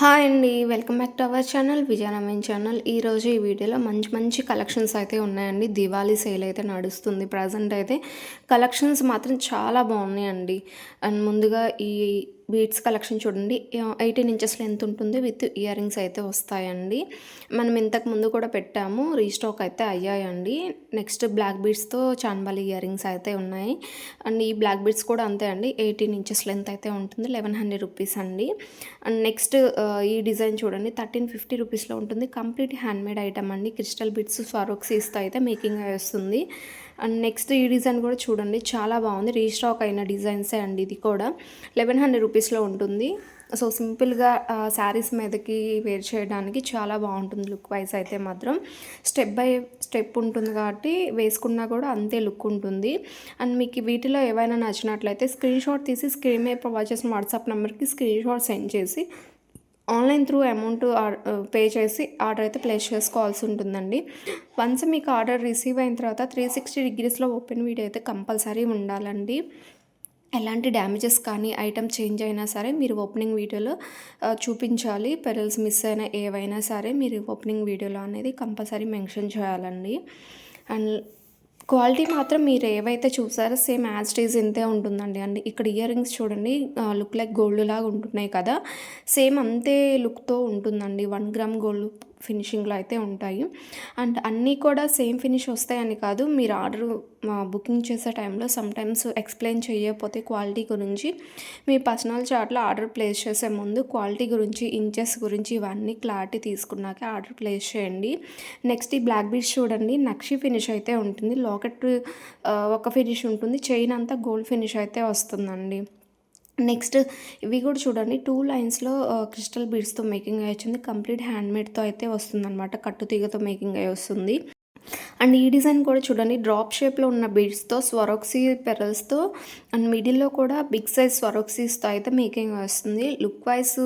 Hi అండి. Welcome back to our channel విజయనమేన్ channel. ఈరోజు ఈ వీడియోలో మంచి మంచి కలెక్షన్స్ అయితే ఉన్నాయండి. దివాళీ సేల్ అయితే నడుస్తుంది. ప్రజెంట్ అయితే కలెక్షన్స్ మాత్రం చాలా బాగున్నాయండి. అండ్ ముందుగా ఈ బీడ్స్ కలెక్షన్ చూడండి. 18 ఇంచెస్ లెంత్ ఉంటుంది. విత్ ఇయర్ రింగ్స్ అయితే వస్తాయండి. మనం ఇంతకు ముందు కూడా పెట్టాము. రీస్టాక్ అయితే అయ్యాయండి. నెక్స్ట్ బ్లాక్ బీడ్స్తో చాన్బాలి ఇయర్ రింగ్స్ అయితే ఉన్నాయి. అండ్ ఈ బ్లాక్ బీడ్స్ కూడా అంతే అండి. 18 ఇంచెస్ లెంత్ అయితే ఉంటుంది. 1100 రూపీస్ అండి. అండ్ నెక్స్ట్ ఈ డిజైన్ చూడండి. 1350 రూపీస్లో ఉంటుంది. కంప్లీట్ హ్యాండ్మేడ్ ఐటమ్ అండి. క్రిస్టల్ బిట్స్ స్వరోక్సీస్తో అయితే మేకింగ్ వస్తుంది. అండ్ నెక్స్ట్ ఈ డిజైన్ కూడా చూడండి, చాలా బాగుంది. రీస్టాక్ అయిన డిజైన్సే అండి. ఇది కూడా 1100 రూపీస్లో ఉంటుంది. సో సింపుల్గా శారీస్ మీదకి వేర్ చేయడానికి చాలా బాగుంటుంది. లుక్ వైజ్ అయితే మాత్రం స్టెప్ బై స్టెప్ ఉంటుంది కాబట్టి వేసుకున్నా కూడా అంతే లుక్ ఉంటుంది. అండ్ మీకు వీటిలో ఏవైనా నచ్చినట్లయితే స్క్రీన్ షాట్ తీసి స్క్రీన్ మీద ప్రొవైడ్ చేసిన వాట్సాప్ నెంబర్కి స్క్రీన్ షాట్ సెండ్ చేసి ఆన్లైన్ త్రూ అమౌంట్ పే చేసి ఆర్డర్ అయితే ప్లేస్ చేసుకోవాల్సి ఉంటుందండి. వన్స్ మీకు ఆర్డర్ రిసీవ్ అయిన తర్వాత 360 డిగ్రీస్లో ఓపెన్ వీడియో అయితే కంపల్సరీ ఉండాలండి. ఎలాంటి డ్యామేజెస్ కానీ ఐటమ్ చేంజ్ అయినా సరే మీరు ఓపెనింగ్ వీడియోలో చూపించాలి. పెరల్స్ మిస్ అయినా ఏవైనా సరే మీరు ఓపెనింగ్ వీడియోలో అనేది కంపల్సరీ మెన్షన్ చేయాలండి. అండ్ క్వాలిటీ మాత్రం మీరు ఏవైతే చూసారో సేమ్ యాజ్ ఇట్ ఇంతే ఉంటుందండి. అండ్ ఇక్కడ ఇయర్ రింగ్స్ చూడండి, లుక్ లైక్ గోల్డ్ లాగా ఉంటున్నాయి కదా, సేమ్ అంతే లుక్తో ఉంటుందండి. 1 గ్రామ్ గోల్డ్ ఫినిషింగ్లో అయితే ఉంటాయి. అండ్ అన్నీ కూడా సేమ్ ఫినిష్ వస్తాయని కాదు, మీరు ఆర్డర్ బుకింగ్ చేసే టైంలో సమ్టైమ్స్ ఎక్స్ప్లెయిన్ చేయకపోతే క్వాలిటీ గురించి మీ పర్సనల్ చార్ట్లో ఆర్డర్ ప్లేస్ చేసే ముందు క్వాలిటీ గురించి, ఇంచెస్ గురించి ఇవన్నీ క్లారిటీ తీసుకున్నాక ఆర్డర్ ప్లేస్ చేయండి. నెక్స్ట్ ఈ బ్లాక్ బీడ్స్ చూడండి, నక్షి ఫినిష్ అయితే ఉంటుంది. లాకెట్ ఒక ఫినిష్ ఉంటుంది. చైన్ అంతా గోల్డ్ ఫినిష్ అయితే వస్తుందండి. నెక్స్ట్ ఇవి కూడా చూడండి, 2 లైన్స్లో క్రిస్టల్ బీడ్స్తో మేకింగ్ అయ్యి వచ్చింది. కంప్లీట్ హ్యాండ్మేడ్తో అయితే వస్తుందన్నమాట. కట్టుతీగతో మేకింగ్ అయ్యి వస్తుంది. అండ్ ఈ డిజైన్ కూడా చూడండి, డ్రాప్ షేప్లో ఉన్న బీడ్స్తో స్వరోక్సీ పెరల్స్తో అండ్ మిడిల్లో కూడా బిగ్ సైజ్ స్వరోక్సీస్తో అయితే మేకింగ్ వస్తుంది. లుక్ వైజ్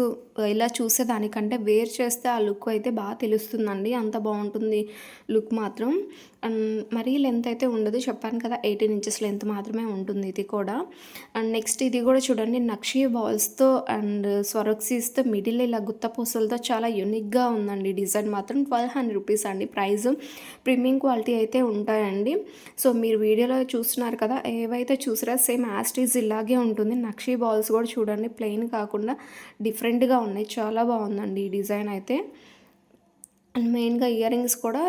ఇలా చూసేదానికంటే వేర్ చేస్తే ఆ లుక్ అయితే బాగా తెలుస్తుందండి. అంత బాగుంటుంది లుక్ మాత్రం. అండ్ మరీ లెంత్ అయితే ఉండదు, చెప్పాను కదా 18 ఇంచెస్ లెంత్ మాత్రమే ఉంటుంది ఇది కూడా. అండ్ నెక్స్ట్ ఇది కూడా చూడండి, నక్షి బాల్స్తో అండ్ స్వరోక్సీస్తో మిడిల్ ఇలా గుత్త పూసలతో చాలా యూనిక్గా ఉందండి. డిజైన్ మాత్రం 1200 రూపీస్ అండి. ప్రైస్ ప్రీమియం క్వాలిటీ అయితే ఉంటాయండి. సో మీరు వీడియోలో చూస్తున్నారు కదా, ఏవైతే చూసారో సేమ్ యాజ్ ఇట్ ఈజ్ ఇలాగే ఉంటుంది. నక్షి బాల్స్ కూడా చూడండి, ప్లెయిన్ కాకుండా డిఫరెంట్గా ఉన్నాయి. చాలా బాగుందండి ఈ డిజైన్ అయితే. అండ్ మెయిన్గా ఇయర్ రింగ్స్ కూడా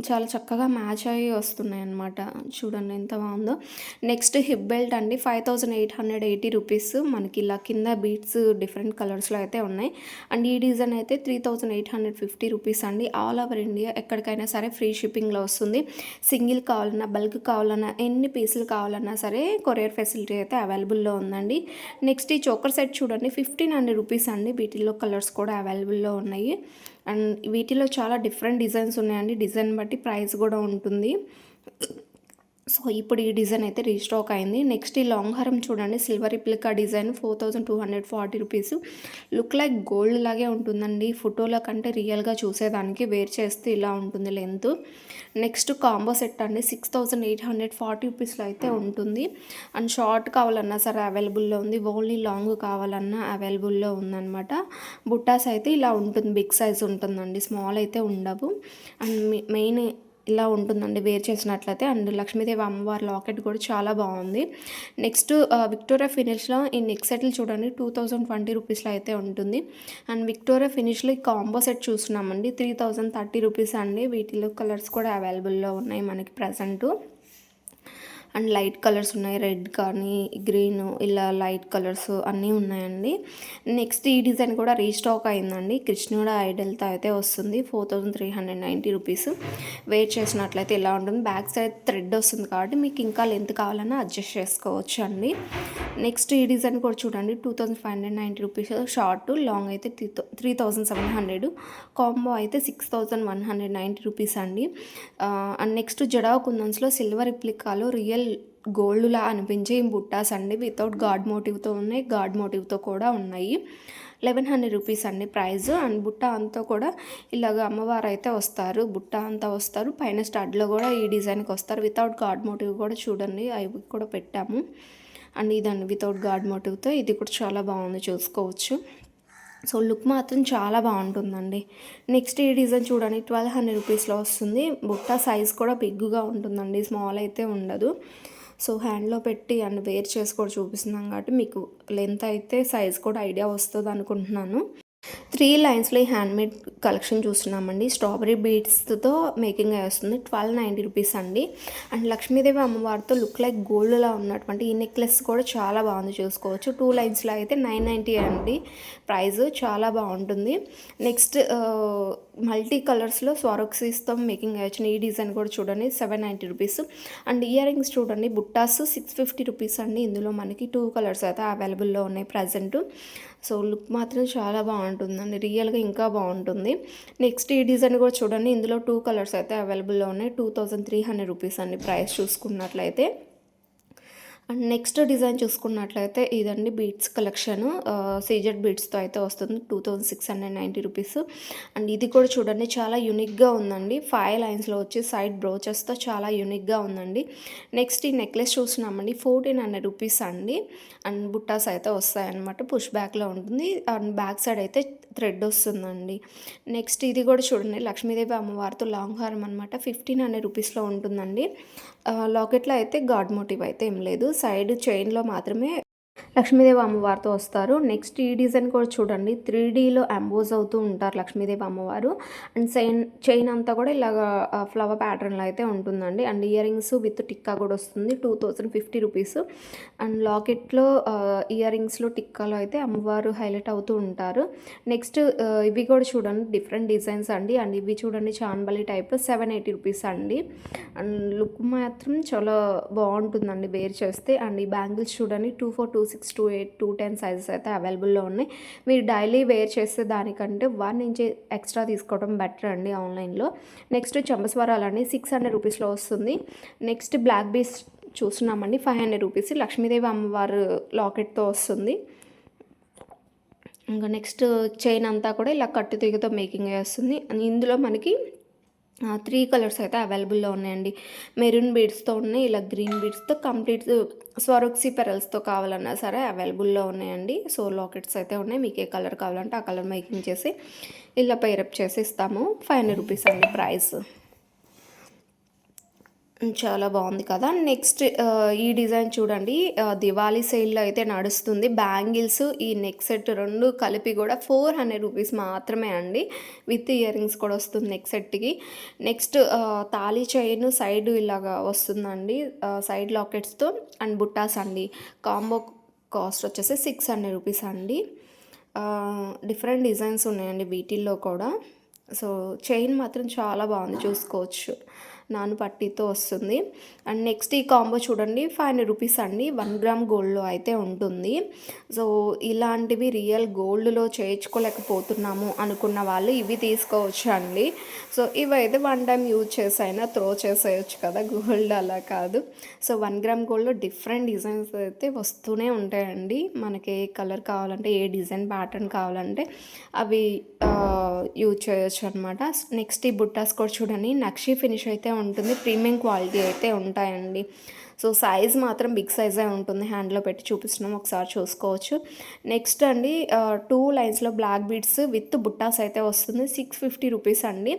చాలా చక్కగా మ్యాచ్ అయ్యి వస్తున్నాయి అన్నమాట. చూడండి ఎంత బాగుందో. నెక్స్ట్ హిప్ బెల్ట్ అండి, 5880 రూపీస్. మనకి ఇలా కింద బీట్స్ డిఫరెంట్ కలర్స్లో అయితే ఉన్నాయి. అండ్ ఈ డిజైన్ అయితే 3850 రూపీస్ అండి. ఆల్ ఓవర్ ఇండియా ఎక్కడికైనా సరే ఫ్రీ షిప్పింగ్లో వస్తుంది. సింగిల్ కావాలన్నా, బల్క్ కావాలన్నా, ఎన్ని పీసులు కావాలన్నా సరే కొరియర్ ఫెసిలిటీ అయితే అవైలబుల్లో ఉందండి. నెక్స్ట్ ఈ చోకర్ సెట్ చూడండి, 1500 రూపీస్ అండి. వీటిల్లో కలర్స్ కూడా అవైలబుల్లో ఉన్నాయి. అండ్ వీటిలో చాలా డిఫరెంట్ డిజైన్స్ ఉన్నాయండి. డిజైన్ బట్టి ప్రైస్ కూడా ఉంటుంది. సో ఇప్పుడు ఈ డిజైన్ అయితే రీస్టాక్ అయింది. నెక్స్ట్ ఈ లాంగ్ హారం చూడండి, silver replica design, 4240 rupees. Look like gold లాగే ఉంటుందండి. ఫోటోల కంటే రియల్గా చూసేదానికి వేర్ చేస్తే ఇలా ఉంటుంది లెంత్. నెక్స్ట్ కాంబో సెట్ అండి, 6840 రూపీస్లో అయితే ఉంటుంది. అండ్ షార్ట్ కావాలన్నా సరే అవైలబుల్లో ఉంది. ఓన్లీ లాంగ్ కావాలన్నా అవైలబుల్లో ఉందన్నమాట. బుట్టాస్ అయితే ఇలా ఉంటుంది, బిగ్ సైజ్ ఉంటుందండి, స్మాల్ అయితే ఉండవు. అండ్ మెయిన్ ఇలా ఉంటుందండి వేర్ చేసినట్లయితే. అండ్ లక్ష్మీదేవి అమ్మవారి లాకెట్ కూడా చాలా బాగుంది. నెక్స్ట్ విక్టోరియా ఫినిష్లో ఈ నెక్ సెట్లు చూడండి, 2020 రూపీస్లో అయితే ఉంటుంది. అండ్ విక్టోరియా ఫినిష్లో ఈ కాంబో సెట్ చూస్తున్నామండి, 3030 రూపీస్ అండి. వీటిలో కలర్స్ కూడా అవైలబుల్లో ఉన్నాయి మనకి ప్రజెంటు. అండ్ లైట్ కలర్స్ ఉన్నాయి, రెడ్ కానీ గ్రీన్, ఇలా లైట్ కలర్స్ అన్నీ ఉన్నాయండి. నెక్స్ట్ ఈ డిజైన్ కూడా రీస్టాక్ అయిందండి. కృష్ణుడు ఐడల్తో అయితే వస్తుంది. 4390 రూపీస్. వేర్ చేసినట్లయితే ఇలా ఉంటుంది. బ్యాక్ సైడ్ థ్రెడ్ వస్తుంది కాబట్టి మీకు ఇంకా లెంత్ కావాలన్నా అడ్జస్ట్ చేసుకోవచ్చు అండి. నెక్స్ట్ ఈ డిజైన్ కూడా చూడండి, 2590 రూపీస్. షార్ట్, లాంగ్ అయితే 3700. కాంబో అయితే 6190 రూపీస్ అండి. అండ్ నెక్స్ట్ జడావ్ కుందన్స్లో సిల్వర్ రిప్లికాలో రియల్ గోల్డ్లా అనిపించే బుట్టాస్ అండి. వితౌట్ గాడ్ మోటివ్తో ఉన్నాయి, గాడ్ మోటివ్తో కూడా ఉన్నాయి. 1100 రూపీస్ అండి ప్రైస్. అండ్ బుట్ట అంతా కూడా ఇలాగ అమ్మవారు అయితే వస్తారు, బుట్ట అంతా వస్తారు. పైన స్టడ్లో కూడా ఈ డిజైన్కి వస్తారు. వితౌట్ గాడ్ మోటివ్ కూడా చూడండి, అవి కూడా పెట్టాము. అండ్ ఇదండి వితౌట్ గాడ్ మోటివ్తో, ఇది కూడా చాలా బాగుంది, చూసుకోవచ్చు. సో లుక్ మాత్రం చాలా బాగుంటుందండి. నెక్స్ట్ ఈ డిజైన్ చూడండి, 1200 రూపీస్లో వస్తుంది. బుట్ట సైజ్ కూడా బిగ్గుగా ఉంటుందండి, స్మాల్ అయితే ఉండదు. సో హ్యాండ్లో పెట్టి అండ్ వేర్ చేసి కూడా చూపిస్తున్నాం కాబట్టి మీకు లెంత్ అయితే సైజ్ కూడా ఐడియా వస్తుంది అనుకుంటున్నాను. 3 లైన్స్‌లో ఈ హ్యాండ్‌మేడ్ కలెక్షన్ చూస్తున్నామండి. స్ట్రాబెర్రీ బీడ్స్‌తో మేకింగ్ వస్తుంది. 1290 రూపీస్ అండి. అండ్ లక్ష్మీదేవి అమ్మవారితో లుక్ లైక్ గోల్డ్‌లా ఉన్నటువంటి ఈ నెక్లెస్ కూడా చాలా బాగుంది, చూసుకోవచ్చు. 2 లైన్స్‌లో అయితే 990 అండి ప్రైస్, చాలా బాగుంటుంది. నెక్స్ట్ మల్టీ కలర్స్‌లో స్వారోక్సీస్‌తో మేకింగ్ వచ్చిన ఈ డిజైన్ కూడా చూడండి, 790 రూపీస్. అండ్ ఇయర్ రింగ్స్ చూడండి, బుట్టాస్ 650 రూపీస్ అండి. ఇందులో మనకి 2 కలర్స్ అయితే అవైలబుల్లో ఉన్నాయి ప్రజెంట్. సో లుక్ మాత్రం చాలా బాగుంటుందండి, రియల్గా ఇంకా బాగుంటుంది. నెక్స్ట్ ఈ డిజైన్ కూడా చూడండి, ఇందులో 2 కలర్స్ అయితే అవైలబుల్లో ఉన్నాయి. 2300 రూపీస్ అండి ప్రైస్ చూసుకున్నట్లయితే. అండ్ నెక్స్ట్ డిజైన్ చూసుకున్నట్లయితే ఇదండి బీడ్స్ కలెక్షన్, సీజెడ్ బీడ్స్తో అయితే వస్తుంది. 2690 రూపీస్. అండ్ ఇది కూడా చూడండి, చాలా యూనిక్గా ఉందండి. 5 లైన్స్లో వచ్చి సైడ్ బ్రోచెస్తో చాలా యూనిక్గా ఉందండి. నెక్స్ట్ ఈ నెక్లెస్ చూస్తున్నామండి, 1400 రూపీస్ అండి. అండ్ బుట్టాస్ అయితే వస్తాయన్నమాట, పుష్ బ్యాక్లో ఉంటుంది. అండ్ బ్యాక్ సైడ్ అయితే థ్రెడ్ వస్తుందండి. నెక్స్ట్ ఇది కూడా చూడండి, లక్ష్మీదేవి అమ్మవారితో లాంగ్ హారం అనమాట, 1500 రూపీస్లో ఉంటుందండి. లాకెట్లో అయితే గాడ్ మోటివ్ అయితే ఏం లేదు, సైడ్ చైన్లో మాత్రమే లక్ష్మీదేవి అమ్మవారితో వస్తారు. నెక్స్ట్ ఈ డిజైన్ కూడా చూడండి, 3Dలో ఎంబోజ్ అవుతూ ఉంటారు లక్ష్మీదేవి అమ్మవారు. అండ్ చైన్ అంతా కూడా ఇలాగ ఫ్లవర్ ప్యాటర్న్లో అయితే ఉంటుందండి. And ear rings with tikka కూడా వస్తుంది, 2050 రూపీస్. అండ్ లాకెట్లో ఇయర్ రింగ్స్లో టిక్కాలో అయితే అమ్మవారు హైలైట్ అవుతూ ఉంటారు. నెక్స్ట్ ఇవి కూడా చూడండి, డిఫరెంట్ డిజైన్స్ అండి. అండ్ ఇవి చూడండి, చాన్బలి టైప్లో 780 రూపీస్ అండి. అండ్ లుక్ మాత్రం చాలా బాగుంటుందండి వేర్ చేస్తే. అండ్ ఈ బ్యాంగిల్స్ చూడండి, 24, 26, 28, 210 సైజెస్ అయితే అవైలబుల్లో ఉన్నాయి. మీరు డైలీ వేర్ చేసే దానికంటే 1 ఇంచ్ ఎక్స్ట్రా తీసుకోవడం బెటర్ అండి ఆన్లైన్లో. నెక్స్ట్ చంపస్వరాలండి, 600 రూపీస్లో వస్తుంది. నెక్స్ట్ బ్లాక్ బీస్ చూస్తున్నామండి, 500 రూపీస్. లక్ష్మీదేవి అమ్మవారు లాకెట్తో వస్తుంది. ఇంకా నెక్స్ట్ చైన్ అంతా కూడా ఇలా కట్టు తీగతో మేకింగ్ వస్తుంది. ఇందులో మనకి 3 కలర్స్ అయితే అవైలబుల్లో ఉన్నాయండి. మెరూన్ బీడ్స్తో ఉన్నాయి, ఇలా గ్రీన్ బీడ్స్తో కంప్లీట్ స్వరోక్సీ పెరల్స్తో కావాలన్నా సరే అవైలబుల్లో ఉన్నాయండి. సో లాకెట్స్ అయితే ఉన్నాయి, మీకు ఏ కలర్ కావాలంటే ఆ కలర్ మేకింగ్ చేసి ఇలా పేరప్ చేసి ఇస్తాము. 500 రూపీస్ అండి ప్రైస్. చాలా బాగుంది కదా. నెక్స్ట్ ఈ డిజైన్ చూడండి, దివాళీ సేల్లో అయితే నడుస్తుంది. బ్యాంగిల్స్, ఈ నెక్ సెట్ 2 కలిపి కూడా 400 రూపీస్ మాత్రమే అండి, విత్ ఇయర్ రింగ్స్ కూడా వస్తుంది నెక్ సెట్కి. నెక్స్ట్ తాళీ చైన్ సైడ్ ఇలాగా వస్తుందండి, సైడ్ లాకెట్స్తో. అండ్ బుట్టాస్ అండి, కాంబో కాస్ట్ వచ్చేసి 600 రూపీస్ అండి. డిఫరెంట్ డిజైన్స్ ఉన్నాయండి వీటిల్లో కూడా. సో చైన్ మాత్రం చాలా బాగుంది, చూసుకోవచ్చు, నాను పట్టీతో వస్తుంది. అండ్ నెక్స్ట్ ఈ కాంబో చూడండి, 500 రూపీస్ అండి, 1 గ్రామ్ గోల్డ్లో అయితే ఉంటుంది. సో ఇలాంటివి రియల్ గోల్డ్లో చేయించుకోలేకపోతున్నాము అనుకున్న వాళ్ళు ఇవి తీసుకోవచ్చు అండి. సో ఇవైతే 1 టైం యూజ్ చేసైనా త్రో చేసేయచ్చు కదా, గోల్డ్ అలా కాదు. సో 1 గ్రామ్ గోల్డ్లో డిఫరెంట్ డిజైన్స్ అయితే వస్తూనే ఉంటాయండి. మనకి ఏ కలర్ కావాలంటే, ఏ డిజైన్ ప్యాటర్న్ కావాలంటే అవి యూజ్ చేయొచ్చు అనమాట. నెక్స్ట్ ఈ బుట్టాస్ కూడా చూడండి, నక్షి ఫినిష్ అయితే ఉంటుంది, ప్రీమియం క్వాలిటీ అయితే ఉంటాయండి. సో సైజ్ మాత్రం బిగ్ సైజే ఉంటుంది, హ్యాండ్లో పెట్టి చూపిస్తున్నాం, ఒకసారి చూసుకోవచ్చు. నెక్స్ట్ అండి 2 లైన్స్లో బ్లాక్ బీడ్స్ విత్ బుట్టాస్ అయితే వస్తుంది, 650 రూపీస్ అండి.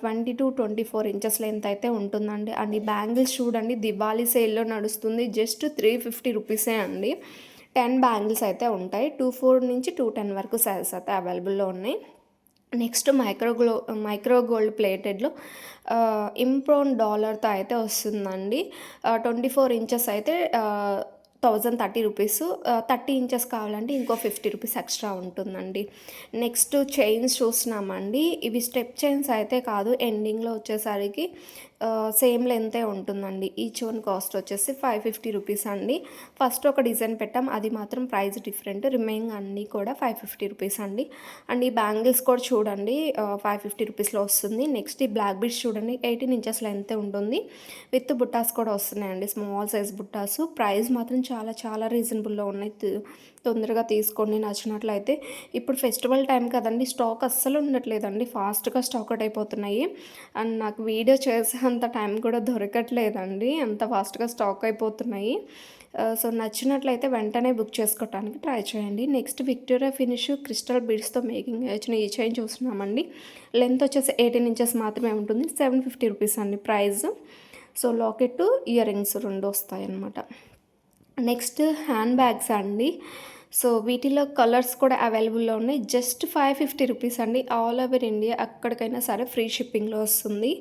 20 to 24 ఇంచెస్ లెంత్ అయితే ఉంటుందండి. అండ్ ఈ బ్యాంగిల్స్ చూడండి, దివాళీ సేల్లో నడుస్తుంది, జస్ట్ 350 రూపీసే అండి. 10 బ్యాంగిల్స్ అయితే ఉంటాయి, 24 నుంచి 210 వరకు సైజెస్ అయితే అవైలబుల్లో ఉన్నాయి. నెక్స్ట్ మైక్రో గోల్డ్ ప్లేటెడ్లో ఇంప్రోన్ డాలర్తో అయితే వస్తుందండి. 24 ఇంచెస్ అయితే 1030 రూపీస్. 30 ఇంచెస్ కావాలంటే ఇంకో 50 రూపీస్ ఎక్స్ట్రా ఉంటుందండి. నెక్స్ట్ చైన్స్ చూస్తున్నామండి, ఇవి స్టెప్ చైన్స్ అయితే కాదు, ఎండింగ్లో వచ్చేసరికి సేమ్ లెంతే ఉంటుందండి. ఈచ్ వన్ కాస్ట్ వచ్చేసి 550 రూపీస్ అండి. ఫస్ట్ ఒక డిజైన్ పెట్టాం, అది మాత్రం ప్రైస్ డిఫరెంట్, రిమైనింగ్ అన్నీ కూడా 550 రూపీస్ అండి. అండ్ ఈ బ్యాంగిల్స్ కూడా చూడండి, 550 రూపీస్లో వస్తుంది. నెక్స్ట్ ఈ బ్లాక్ బీడ్స్ చూడండి, 18 ఇంచెస్ లెంతే ఉంటుంది, విత్ బుట్టాస్ కూడా వస్తున్నాయండి, స్మాల్ సైజ్ బుట్టాస్. ప్రైస్ మాత్రం చాలా చాలా రీజనబుల్లో ఉన్నాయి, తొందరగా తీసుకోండి నచ్చినట్లయితే. ఇప్పుడు ఫెస్టివల్ టైం కదండి, స్టాక్ అస్సలు ఉండట్లేదండి, ఫాస్ట్గా స్టాక్ అవుట్ అయిపోతున్నాయి. అండ్ నాకు వీడియో చేసేంత టైం కూడా దొరకట్లేదండి, అంత ఫాస్ట్గా స్టాక్ అయిపోతున్నాయి. సో నచ్చినట్లయితే వెంటనే బుక్ చేసుకోవడానికి ట్రై చేయండి. నెక్స్ట్ విక్టోరియా ఫినిష్ క్రిస్టల్ బీడ్స్తో మేకింగ్ వచ్చిన ఈ చైన్ చూస్తున్నామండి. లెంత్ వచ్చేసి 18 ఇంచెస్ మాత్రమే ఉంటుంది. 750 రూపీస్ అండి price. So locket ear rings 2 వస్తాయన్నమాట. నెక్స్ట్ హ్యాండ్ బ్యాగ్స్ అండి. సో వీటిలో కలర్స్ కూడా అవైలబుల్లో ఉన్నాయి. జస్ట్ 550 రూపీస్ అండి. ఆల్ ఓవర్ ఇండియా ఎక్కడికైనా సరే ఫ్రీ షిప్పింగ్లో వస్తుంది.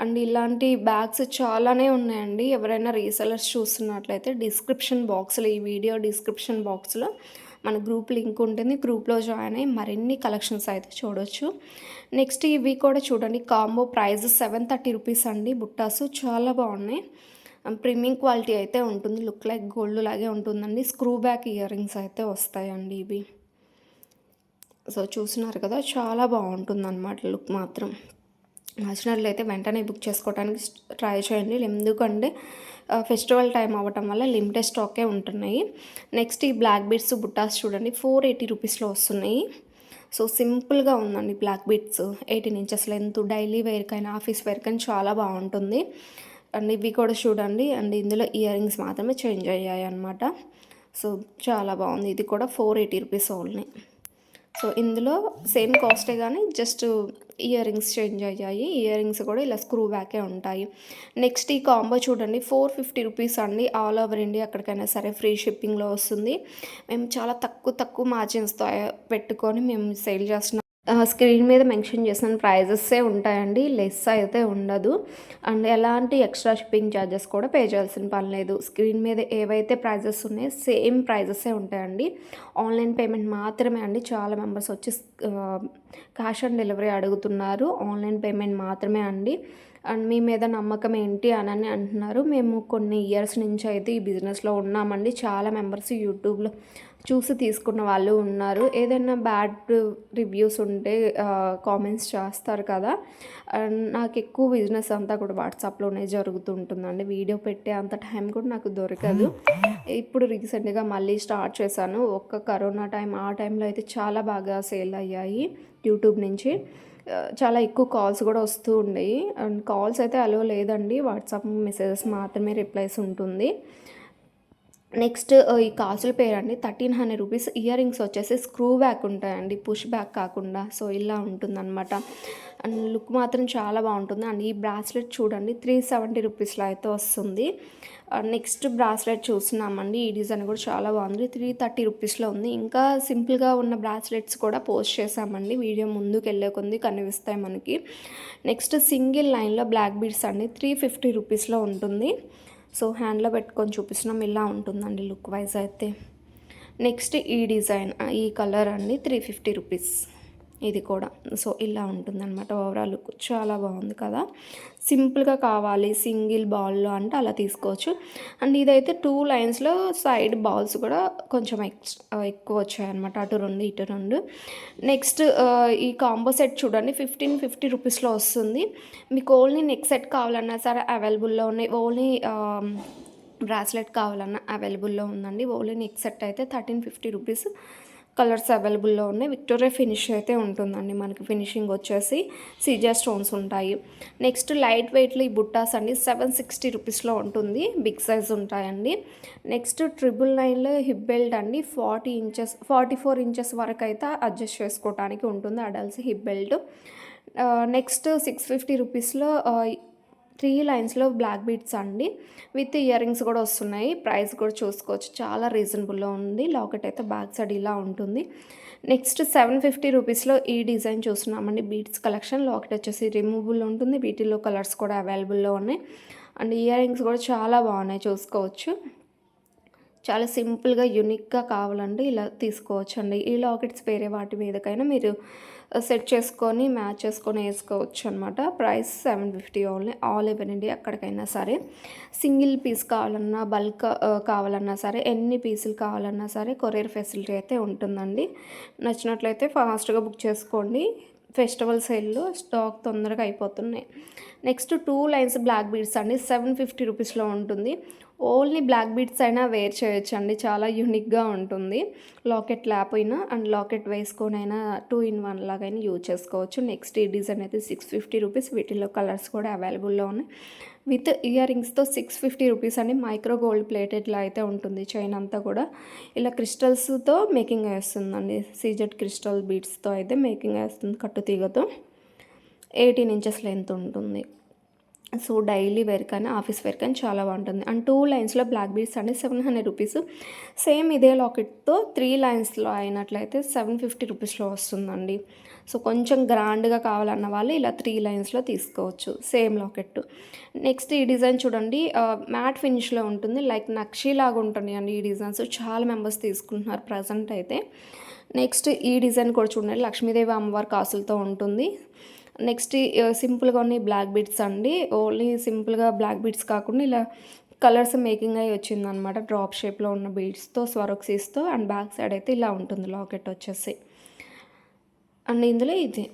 అండ్ ఇలాంటి బ్యాగ్స్ చాలానే ఉన్నాయండి. ఎవరైనా రీసెలర్స్ చూస్తున్నట్లయితే ఈ వీడియో డిస్క్రిప్షన్ బాక్స్లో మన గ్రూప్ లింక్ ఉంటుంది. గ్రూప్లో జాయిన్ అయ్యి మరిన్ని కలెక్షన్స్ అయితే చూడొచ్చు. నెక్స్ట్ ఇవి కూడా చూడండి, కాంబో ప్రైస్ 730 రూపీస్ అండి. బుట్టాసు చాలా బాగున్నాయి. ప్రీమియం క్వాలిటీ అయితే ఉంటుంది. లుక్ లైక్ గోల్డ్ లాగే ఉంటుందండి. స్క్రూ బ్యాక్ ఇయర్ రింగ్స్ అయితే వస్తాయండి ఇవి. సో చూస్తున్నారు కదా, చాలా బాగుంటుంది అన్నమాట లుక్ మాత్రం. నచ్చినట్లయితే వెంటనే బుక్ చేసుకోవడానికి ట్రై చేయండి. ఎందుకంటే ఫెస్టివల్ టైం అవ్వటం వల్ల లిమిటెడ్ స్టాకే ఉంటున్నాయి. నెక్స్ట్ ఈ బ్లాక్ బీడ్స్ బుట్టాస్ చూడండి, 480 రూపీస్లో వస్తున్నాయి. సో సింపుల్గా ఉందండి black beads. 18 inches length, daily వేర్కైనా ఆఫీస్ వేర్కైనా చాలా బాగుంటుంది. అండ్ ఇవి కూడా చూడండి. అండ్ ఇందులో ఇయర్ రింగ్స్ మాత్రమే చేంజ్ అయ్యాయి అన్నమాట. సో చాలా బాగుంది. ఇది కూడా 480 రూపీస్ ఓన్లీ. సో ఇందులో సేమ్ కాస్టే కానీ జస్ట్ ఇయర్ రింగ్స్ చేంజ్ అయ్యాయి. ఇయర్ రింగ్స్ కూడా ఇలా స్క్రూ బ్యాకే ఉంటాయి. నెక్స్ట్ ఈ కాంబో చూడండి, 450 రూపీస్ అండి. ఆల్ ఓవర్ ఇండియా ఎక్కడికైనా సరే ఫ్రీ షిప్పింగ్లో వస్తుంది. మేము చాలా తక్కువ మార్జిన్స్తో పెట్టుకొని మేము సేల్ చేస్తున్నాం. స్క్రీన్ మీద మెన్షన్ చేసిన ప్రైజెస్సే ఉంటాయండి, లెస్ అయితే ఉండదు. అండ్ ఎలాంటి ఎక్స్ట్రా షిప్పింగ్ ఛార్జెస్ కూడా పే చేయాల్సిన పని లేదు. స్క్రీన్ మీద ఏవైతే ప్రైజెస్ ఉన్నాయో సేమ్ ప్రైజెస్సే ఉంటాయండి. ఆన్లైన్ పేమెంట్ మాత్రమే అండి. చాలా మెంబర్స్ వచ్చి క్యాష్ ఆన్ డెలివరీ అడుగుతున్నారు. ఆన్లైన్ పేమెంట్ మాత్రమే అండి. అండ్ మీ మీద నమ్మకం ఏంటి అని అంటున్నారు. మేము కొన్ని ఇయర్స్ నుంచి అయితే ఈ బిజినెస్లో ఉన్నామండి. చాలా మెంబర్స్ యూట్యూబ్లో చూసి తీసుకున్న వాళ్ళు ఉన్నారు. ఏదైనా బ్యాడ్ రివ్యూస్ ఉంటే కామెంట్స్ చేస్తారు కదా. నాకు ఎక్కువ బిజినెస్ అంతా కూడా వాట్సాప్లోనే జరుగుతుంటుందండి. వీడియో పెట్టే అంత టైం కూడా నాకు దొరకదు. ఇప్పుడు రీసెంట్గా మళ్ళీ స్టార్ట్ చేశాను. కరోనా ఆ టైంలో అయితే చాలా బాగా సేల్ అయ్యాయి యూట్యూబ్ నుంచి. చాలా ఎక్కువ కాల్స్ కూడా వస్తూ ఉండేవి. అండ్ కాల్స్ అయితే అలో లేదండి, వాట్సాప్ మెసేజెస్ మాత్రమే రిప్లైస్ ఉంటుంది. నెక్స్ట్ ఈ కాసుల పేరండి 1300 రూపీస్. ఇయర్ రింగ్స్ వచ్చేసి స్క్రూ బ్యాక్ ఉంటాయండి, పుష్ బ్యాక్ కాకుండా. సో ఇలా ఉంటుందన్నమాట. అండ్ లుక్ మాత్రం చాలా బాగుంటుంది. అండ్ ఈ బ్రాస్లెట్ చూడండి, 370 రూపీస్లో అయితే వస్తుంది. నెక్స్ట్ బ్రాస్లెట్ చూస్తున్నామండి. ఈ డిజైన్ కూడా చాలా బాగుంది, 330 రూపీస్లో ఉంది. ఇంకా సింపుల్గా ఉన్న బ్రాస్లెట్స్ కూడా పోస్ట్ చేసామండి. వీడియో ముందుకు వెళ్ళే కొద్ది కనిపిస్తాయి మనకి. నెక్స్ట్ సింగిల్ లైన్లో బ్లాక్ బీడ్స్ అండి, 350 రూపీస్లో ఉంటుంది. సో హ్యాండ్లో పెట్టుకొని చూపిస్తున్నాం, ఇలా ఉంటుందండి లుక్ వైజ్ అయితే. నెక్స్ట్ ఈ డిజైన్, ఈ కలర్ అండి, 350 రూపీస్ ఇది కూడా. సో ఇలా ఉంటుందన్నమాట ఓవరాల్ లుక్. చాలా బాగుంది కదా. సింపుల్గా కావాలి సింగిల్ బాల్లో అంటే అలా తీసుకోవచ్చు. అండ్ ఇదైతే 2 లైన్స్లో సైడ్ బాల్స్ కూడా కొంచెం ఎక్కువ వచ్చాయన్నమాట, అటు 2 ఇటు 2. నెక్స్ట్ ఈ కాంబో సెట్ చూడండి, 1550 రూపీస్లో వస్తుంది. మీకు ఓన్లీ నెక్ సెట్ కావాలన్నా సరే అవైలబుల్లో ఉన్నాయి. ఓన్లీ బ్రాస్లెట్ కావాలన్నా అవైలబుల్లో ఉందండి. ఓన్లీ నెక్ సెట్ అయితే 1350 రూపీస్. కలర్స్ అవైలబుల్లో ఉన్నాయి. విక్టోరియా ఫినిష్ అయితే ఉంటుందండి మనకి. ఫినిషింగ్ వచ్చేసి సీజర్ స్టోన్స్ ఉంటాయి. నెక్స్ట్ లైట్ వెయిట్లో ఈ బుట్టాస్ అండి, 760 రూపీస్లో ఉంటుంది. బిగ్ సైజ్ ఉంటాయండి. నెక్స్ట్ 999లో హిప్ బెల్ట్ అండి, 44 ఇంచెస్ వరకు అయితే అడ్జస్ట్ చేసుకోవడానికి ఉంటుంది అడల్ట్స్ హిప్ బెల్ట్. నెక్స్ట్ 650 రూపీస్లో 3 లైన్స్లో బ్లాక్ బీడ్స్ అండి, విత్ ఇయర్ రింగ్స్ కూడా వస్తున్నాయి. ప్రైస్ కూడా చూసుకోవచ్చు, చాలా రీజనబుల్లో ఉంది. లాకెట్ అయితే బ్యాక్ సైడ్ ఇలా ఉంటుంది. నెక్స్ట్ 750 రూపీస్లో ఈ డిజైన్ చూస్తున్నామండి, బీడ్స్ కలెక్షన్. లాకెట్ వచ్చేసి రిమూవబుల్ ఉంటుంది. వీటిలో కలర్స్ కూడా అవైలబుల్లో ఉన్నాయి. అండ్ ఇయర్ రింగ్స్ కూడా చాలా బాగున్నాయి, చూసుకోవచ్చు. చాలా సింపుల్గా యూనిక్గా కావాలంటే ఇలా తీసుకోవచ్చు అండి. ఈ లాకెట్స్ వేరే వాటి మీదకైనా మీరు సెట్ చేసుకొని మ్యాచ్ చేసుకొని వేసుకోవచ్చు అనమాట. Price 750 only. All over India ఎక్కడికైనా సరే. సింగిల్ పీస్ కావాలన్నా, బల్క్ కావాలన్నా సరే, ఎన్ని పీసులు కావాలన్నా సరే కొరియర్ ఫెసిలిటీ అయితే ఉంటుందండి. నచ్చినట్లయితే ఫాస్ట్గా బుక్ చేసుకోండి. ఫెస్టివల్ సేల్లో స్టాక్ తొందరగా అయిపోతున్నాయి. నెక్స్ట్ 2 లైన్స్ బ్లాక్ బీడ్స్ అండి, 750 రూపీస్లో ఉంటుంది. ఓన్లీ బ్లాక్ బీడ్స్ అయినా వేర్ చేయొచ్చండి. చాలా యూనిక్‌గా ఉంటుంది. లాకెట్ ల్యాప్ అయినా అండ్ లాకెట్ వేసుకొనైనా 2 ఇన్ 1 లాగైనా యూజ్ చేసుకోవచ్చు. నెక్స్ట్ ఈ డిజైన్ అయితే 650 రూపీస్. వీటిలో కలర్స్ కూడా అవైలబుల్‌లో ఉన్నాయి. విత్ ఇయర్ రింగ్స్‌తో 650 రూపీస్ అండి. మైక్రో గోల్డ్ ప్లేటెడ్‌లా అయితే ఉంటుంది చైన్ అంతా కూడా. ఇలా క్రిస్టల్స్‌తో మేకింగ్ వేస్తుందండి. సీజెడ్ క్రిస్టల్ బీడ్స్‌తో అయితే మేకింగ్ వేస్తుంది కట్టు తీగతో. 18 ఇంచెస్ లెంత్ ఉంటుంది. సో డైలీ వేర్ కానీ ఆఫీస్ వేర్ కానీ చాలా బాగుంటుంది. అండ్ 2 లైన్స్లో బ్లాక్ బీడ్స్ అండి 700 రూపీస్. సేమ్ ఇదే లాకెట్తో 3 లైన్స్లో అయినట్లయితే 750 రూపీస్లో వస్తుందండి. సో కొంచెం గ్రాండ్గా కావాలన్న వాళ్ళు ఇలా 3 లైన్స్లో తీసుకోవచ్చు సేమ్ లాకెట్. నెక్స్ట్ ఈ డిజైన్ చూడండి, మ్యాట్ ఫినిష్లో ఉంటుంది. లైక్ నక్షీ లాగా ఉంటుంది అండి ఈ డిజైన్స్. చాలా మెంబర్స్ తీసుకుంటున్నారు ప్రజెంట్ అయితే. నెక్స్ట్ ఈ డిజైన్ కూడా చూడండి, లక్ష్మీదేవి అమ్మవారి కాసులతో ఉంటుంది. నెక్స్ట్ సింపుల్గా ఉన్న బ్లాక్ బీడ్స్ అండి. ఓన్లీ సింపుల్గా బ్లాక్ బీడ్స్ కాకుండా ఇలా కలర్స్ మేకింగ్ అయ్యి వచ్చిందనమాట. డ్రాప్ షేప్లో ఉన్న బీడ్స్తో స్వరోక్సీస్తో అండ్ బ్యాక్ సైడ్ అయితే ఇలా ఉంటుంది లాకెట్ వచ్చేసి. అండ్ ఇందులో ఇది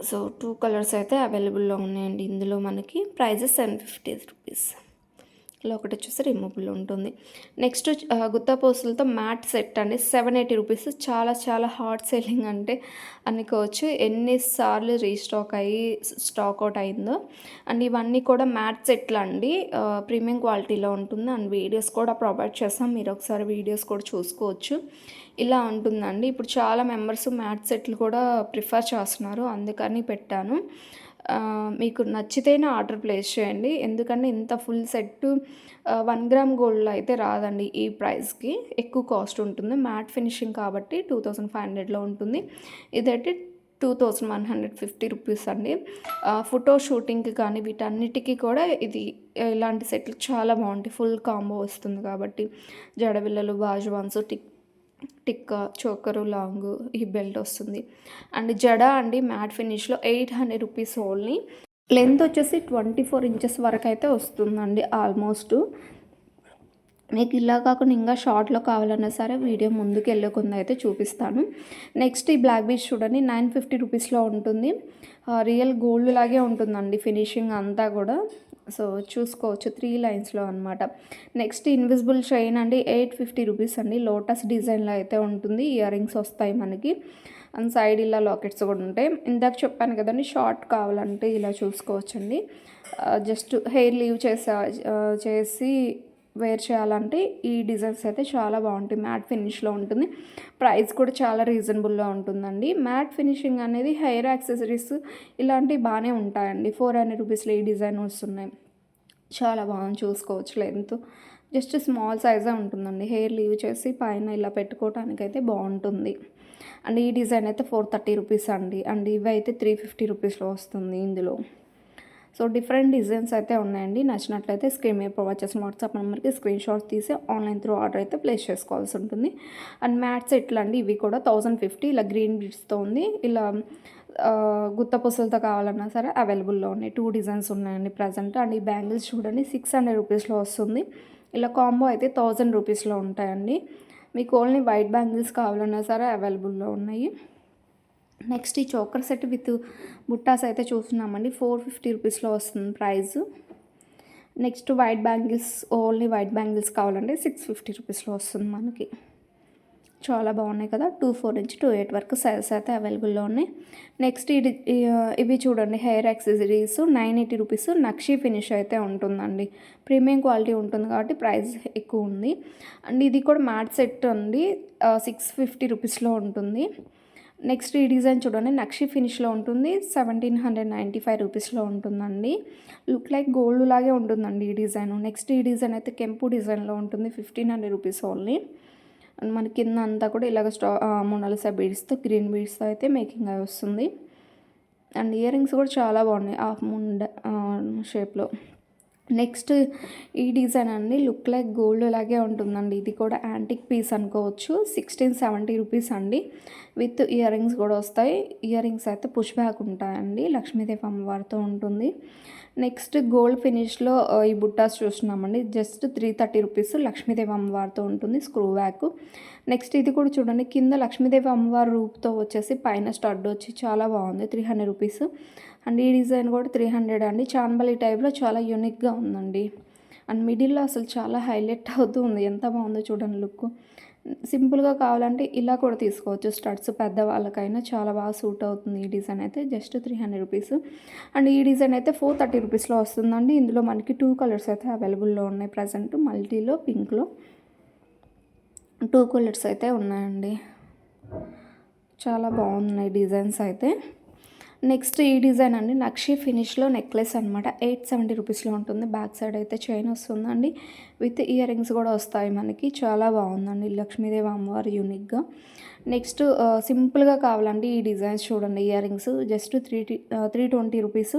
సో 2 కలర్స్ అయితే అవైలబుల్లో ఉన్నాయండి. ఇందులో మనకి ప్రైజెస్ 750 రూపీస్. ఇలా ఒకటి వచ్చేసి రిమూవబుల్ ఉంటుంది. నెక్స్ట్ గుత్తాపోసులతో మ్యాట్ సెట్ అండి 780 రూపీస్. చాలా చాలా హాట్ సెల్లింగ్ అంటే అనుకోవచ్చు. ఎన్నిసార్లు రీస్టాక్ అయ్యి స్టాక్ అవుట్ అయిందో. అండ్ ఇవన్నీ కూడా మ్యాట్ సెట్లు అండి. ప్రీమియం క్వాలిటీలో ఉంటుంది. అండ్ వీడియోస్ కూడా ప్రొవైడ్ చేస్తాం, మీరు ఒకసారి వీడియోస్ కూడా చూసుకోవచ్చు. ఇలా ఉంటుందండి. ఇప్పుడు చాలా మెంబర్స్ మ్యాట్ సెట్లు కూడా ప్రిఫర్ చేస్తున్నారు, అందుకని పెట్టాను. మీకు నచ్చితేనే ఆర్డర్ ప్లేస్ చేయండి. ఎందుకంటే ఇంత ఫుల్ సెట్ 1 గ్రామ్ గోల్డ్లో అయితే రాదండి. ఈ ప్రైస్కి ఎక్కువ కాస్ట్ ఉంటుంది. మ్యాట్ ఫినిషింగ్ కాబట్టి 2500లో ఉంటుంది. ఇదైతే 2150 రూపీస్ అండి. ఫోటో షూటింగ్కి కానీ వీటన్నిటికీ కూడా ఇది ఇలాంటి సెట్లు చాలా బాగుంటాయి. ఫుల్ కాంబో వస్తుంది కాబట్టి జడబిళ్ళలు, బాజువాన్స్, టిక్కా, చోకరు, లాంగు, ఈ బెల్ట్ వస్తుంది. అండ్ జడ అండి మ్యాట్ ఫినిష్లో 800 రూపీస్ ఓన్లీ. లెంత్ వచ్చేసి 24 ఇంచెస్ వరకు అయితే వస్తుందండి ఆల్మోస్ట్. మీకు ఇలా కాకుండా ఇంకా షార్ట్లో కావాలన్నా సరే వీడియో ముందుకు వెళ్ళకుండా అయితే చూపిస్తాను. నెక్స్ట్ ఈ బ్లాక్ బీచ్ చూడండి 950 రూపీస్లో ఉంటుంది. రియల్ గోల్డ్ లాగే ఉంటుందండి ఫినిషింగ్ అంతా కూడా. సో చూసుకోవచ్చు 3 లైన్స్లో అనమాట. నెక్స్ట్ ఇన్విజిబుల్ చైన్ అండి 850 రూపీస్ అండి. లోటస్ డిజైన్లో అయితే ఉంటుంది. ఇయర్ రింగ్స్ వస్తాయి మనకి. అండ్ సైడ్ ఇలా లాకెట్స్ కూడా ఉంటాయి. ఇందాక చెప్పాను కదండి, షార్ట్ కావాలంటే ఇలా చూసుకోవచ్చండి. జస్ట్ హెయిర్ లీవ్ చేసి వేర్ చేయాలంటే ఈ డిజైన్స్ అయితే చాలా బాగుంటాయి. మ్యాట్ ఫినిష్లో ఉంటుంది. ప్రైస్ కూడా చాలా రీజనబుల్లో ఉంటుందండి. మ్యాట్ ఫినిషింగ్ అనేది హెయిర్ యాక్సెసరీస్ ఇలాంటివి బాగానే ఉంటాయండి. 400 రూపీస్లో ఈ డిజైన్ వస్తున్నాయి. చాలా బాగుంది, చూసుకోవచ్చు. లెంత్ జస్ట్ స్మాల్ సైజే ఉంటుందండి. హెయిర్ లీవ్ చేసి పైన ఇలా పెట్టుకోవడానికి అయితే బాగుంటుంది. అండ్ ఈ డిజైన్ అయితే 430 రూపీస్ అండి. అండ్ ఇవి అయితే 350 రూపీస్లో వస్తుంది ఇందులో. సో డిఫరెంట్ డిజైన్స్ అయితే ఉన్నాయండి. నచ్చినట్లయితే స్క్రీన్ మీద ప్రొవైడ్ చేసిన వాట్సాప్ నెంబర్కి స్క్రీన్ షాట్ తీసి ఆన్లైన్ త్రూ ఆర్డర్ అయితే ప్లేస్ చేసుకోవాల్సి ఉంటుంది. అండ్ మ్యాట్స్ ఎట్లా అండి, ఇవి కూడా 1050 ఇలా గ్రీన్ బీడ్స్తో ఉంది. ఇలా గుత్త పుసలతో కావాలన్నా సరే అవైలబుల్లో ఉన్నాయి. 2 డిజైన్స్ ఉన్నాయండి ప్రజెంట్. అండ్ ఈ బ్యాంగిల్స్ చూడండి 600 రూపీస్లో వస్తుంది. ఇలా కాంబో అయితే 1000 రూపీస్లో ఉంటాయండి. మీకు ఓన్లీ వైట్ బ్యాంగిల్స్ కావాలన్నా సరే అవైలబుల్లో ఉన్నాయి. నెక్స్ట్ ఈ చోకర్ సెట్ విత్ బుట్టాస్ అయితే చూస్తున్నామండి. 450 రూపీస్లో వస్తుంది price. Next white bangles, only white bangles కావాలంటే 650 రూపీస్లో వస్తుంది మనకి. చాలా బాగున్నాయి కదా. 2-4 నుంచి 2-8 వరకు సైజెస్ అయితే అవైలబుల్లో ఉన్నాయి. నెక్స్ట్ ఇవి చూడండి hair accessories 980 rupees. Nakshi finish అయితే ఉంటుందండి. ప్రీమియం క్వాలిటీ ఉంటుంది కాబట్టి ప్రైస్ ఎక్కువ ఉంది. అండ్ ఇది కూడా మ్యాట్ సెట్ అండి 650 రూపీస్లో ఉంటుంది. నెక్స్ట్ ఈ డిజైన్ చూడండి నక్షి ఫినిష్లో ఉంటుంది. 1795 రూపీస్లో ఉంటుందండి. లుక్ లైక్ గోల్డ్ లాగే ఉంటుందండి ఈ డిజైన్. నెక్స్ట్ ఈ డిజైన్ అయితే కెంపు డిజైన్లో ఉంటుంది. 1500 రూపీస్ ఓన్లీ. అండ్ మన కింద అంతా కూడా ఇలాగ మొనాలిసా బీడ్స్తో, గ్రీన్ బీడ్స్తో అయితే మేకింగ్ అయి వస్తుంది. అండ్ ఇయర్ రింగ్స్ కూడా చాలా బాగున్నాయి హాఫ్ మూన్ షేప్లో. నెక్స్ట్ ఈ డిజైన్ అండి లుక్ లైక్ గోల్డ్ లాగే ఉంటుందండి. ఇది కూడా యాంటిక్ పీస్ అనుకోవచ్చు. 1670 రూపీస్ అండి. విత్ ఇయర్ రింగ్స్ కూడా వస్తాయి. ఇయర్ రింగ్స్ అయితే పుష్ బ్యాక్ ఉంటాయండి. లక్ష్మీదేవి అమ్మవారితో ఉంటుంది. నెక్స్ట్ గోల్డ్ ఫినిష్లో ఈ బుట్టాస్ చూస్తున్నామండి. Just 330 rupees. లక్ష్మీదేవి అమ్మవారితో ఉంటుంది, స్క్రూ బ్యాక్. నెక్స్ట్ ఇది కూడా చూడండి కింద లక్ష్మీదేవి అమ్మవారి రూపుతో వచ్చేసి పైన స్టడ్ వచ్చి చాలా బాగుంది. 300 రూపీస్. అండ్ ఈ డిజైన్ కూడా 300 అండి. చాన్బలి టైప్లో చాలా యూనిక్గా ఉందండి. అండ్ మిడిల్‌లో అసలు చాలా హైలైట్ అవుతూ ఉంది. ఎంత బాగుందో చూడండి లుక్. సింపుల్‌గా కావాలంటే ఇలా కూడా తీసుకోవచ్చు. స్టడ్స్ పెద్దవాళ్ళకైనా చాలా బాగా సూట్ అవుతుంది. ఈ డిజైన్ అయితే జస్ట్ 300 రూపీస్. అండ్ ఈ డిజైన్ అయితే 430 రూపీస్‌లో వస్తుందండి. ఇందులో మనకి 2 కలర్స్ అయితే అవైలబుల్‌లో ఉన్నాయి ప్రజెంట్. మల్టీలో, పింక్‌లో 2 కలర్స్ అయితే ఉన్నాయండి. చాలా బాగున్నాయి డిజైన్స్ అయితే. నెక్స్ట్ ఈ డిజైన్ అండి నక్షి ఫినిష్లో నెక్లెస్ అనమాట. 870 రూపీస్లో ఉంటుంది. బ్యాక్ సైడ్ అయితే చైన్ వస్తుందండి. విత్ ఇయర్ రింగ్స్ కూడా వస్తాయి మనకి. చాలా బాగుందండి లక్ష్మీదేవి అమ్మవారు యూనిక్గా. నెక్స్ట్ సింపుల్గా కావాలంటే ఈ డిజైన్స్ చూడండి. Earrings just 320 rupees.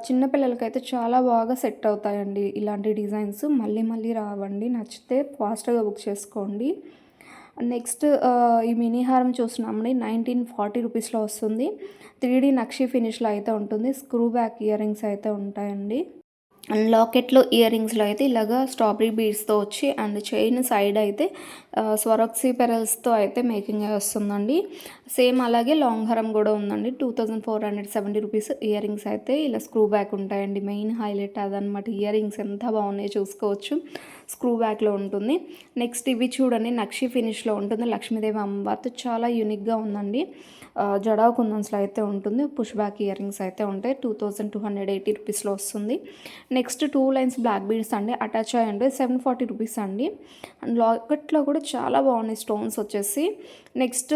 చిన్నపిల్లలకైతే చాలా బాగా సెట్ అవుతాయండి ఇలాంటి డిజైన్స్. మళ్ళీ మళ్ళీ రావండి. నచ్చితే ఫాస్ట్గా బుక్ చేసుకోండి. నెక్స్ట్ ఈ మినీ హారం చూస్తున్నామండి. 1940 రూపీస్లో వస్తుంది. 3D నక్షి ఫినిష్లో అయితే ఉంటుంది. స్క్రూ బ్యాక్ ఇయర్ రింగ్స్ అయితే ఉంటాయండి. అండ్ లాకెట్లో ఇయర్ రింగ్స్లో అయితే ఇలాగా స్ట్రాబెరీ బీడ్స్తో వచ్చి అండ్ చైన్ సైడ్ అయితే స్వరక్సీ పెరల్స్తో అయితే మేకింగ్ వస్తుందండి. సేమ్ అలాగే లాంగ్ హారం కూడా ఉందండి. 2470 రూపీస్ ఇయర్ రింగ్స్ అయితే ఇలా స్క్రూ బ్యాక్ ఉంటాయండి. మెయిన్ హైలైట్ అదనమాట. ఇయర్ రింగ్స్ ఎంత బాగున్నాయో చూసుకోవచ్చు. స్క్రూ బ్యాక్లో ఉంటుంది. నెక్స్ట్ ఇవి చూడండి నక్షి ఫినిష్లో ఉంటుంది. లక్ష్మీదేవి అమ్మవారితో చాలా యూనిక్గా ఉందండి. జడా కుందన్స్లో అయితే ఉంటుంది. పుష్ బ్యాక్ ఇయర్ రింగ్స్ అయితే ఉంటాయి. 2280 రూపీస్లో వస్తుంది. నెక్స్ట్ 2 లైన్స్ బ్లాక్ బీడ్స్ అండి అటాచ్ అయ్యండి. 740 రూపీస్ అండి. అండ్ లాకెట్లో కూడా చాలా బాగున్నాయి స్టోన్స్ వచ్చేసి. Next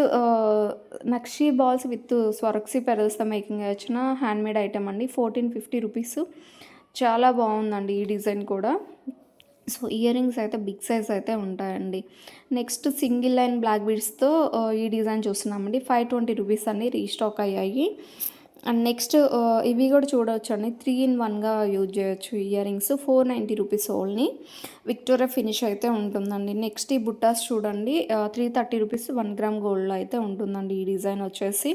nakshi balls with Swarovski పెరల్స్తో మేకింగ్ వచ్చిన హ్యాండ్మేడ్ ఐటమ్ అండి. 1450 రూపీస్. చాలా బాగుందండి ఈ డిజైన్ కూడా. సో ఇయర్ రింగ్స్ అయితే బిగ్ సైజ్ అయితే ఉంటాయండి. నెక్స్ట్ సింగిల్ లైన్ బ్లాక్ బీడ్స్తో ఈ డిజైన్ చూస్తున్నామండి. 520 రూపీస్ అన్ని రీస్టాక్ అయ్యాయి. అండ్ నెక్స్ట్ ఇవి కూడా చూడవచ్చు అండి. 3 in 1గా యూజ్ చేయొచ్చు ear rings. 490 rupees only. Victoria finish అయితే ఉంటుందండి. నెక్స్ట్ ఈ బుట్టాస్ చూడండి. 330 రూపీస్ 1 గ్రామ్ గోల్డ్లో అయితే ఉంటుందండి. ఈ డిజైన్ వచ్చేసి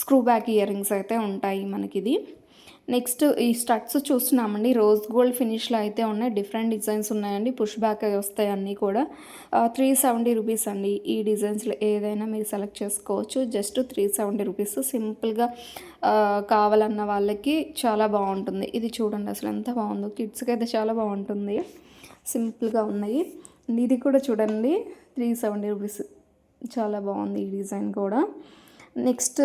స్క్రూ బ్యాక్ ఇయర్ రింగ్స్ అయితే ఉంటాయి మనకి ఇది. నెక్స్ట్ ఈ స్టడ్స్ చూస్తున్నామండి. రోజ్ గోల్డ్ ఫినిష్లో అయితే ఉన్నాయి. డిఫరెంట్ డిజైన్స్ ఉన్నాయండి. పుష్ బ్యాక్ వస్తాయి అన్నీ కూడా. 370 రూపీస్ అండి. ఈ డిజైన్స్లో ఏదైనా మీరు సెలెక్ట్ చేసుకోవచ్చు. Just 370 rupees. సింపుల్గా కావాలన్న వాళ్ళకి చాలా బాగుంటుంది. ఇది చూడండి అసలు ఎంత బాగుందో. కిడ్స్కి అయితే చాలా బాగుంటుంది. సింపుల్గా ఉన్నాయి. ఇది కూడా చూడండి 370 రూపీస్. చాలా బాగుంది ఈ డిజైన్ కూడా. నెక్స్ట్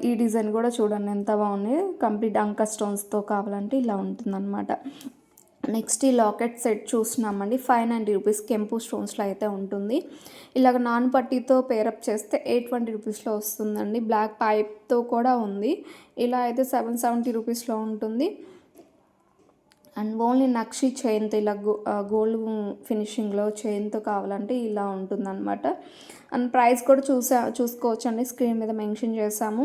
ఈ డిజైన్ కూడా చూడండి ఎంత బాగుంది. కంప్లీట్ అంకా స్టోన్స్తో కావాలంటే ఇలా ఉంటుందన్నమాట. నెక్స్ట్ ఈ లాకెట్ సెట్ చూస్తున్నామండి. 590 రూపీస్ కెంపు స్టోన్స్లో అయితే ఉంటుంది. ఇలాగ నాన్ పట్టీతో పేరప్ చేస్తే 820 రూపీస్లో వస్తుందండి. బ్లాక్ పైప్తో కూడా ఉంది. ఇలా అయితే 770 రూపీస్లో ఉంటుంది. అండ్ ఓన్లీ నక్షి చైన్తో ఇలా గోల్డ్ ఫినిషింగ్లో చైన్తో కావాలంటే ఇలా ఉంటుందన్నమాట. అండ్ ప్రైస్ కూడా చూసుకోవచ్చు అండి. స్క్రీన్ మీద మెన్షన్ చేసాము.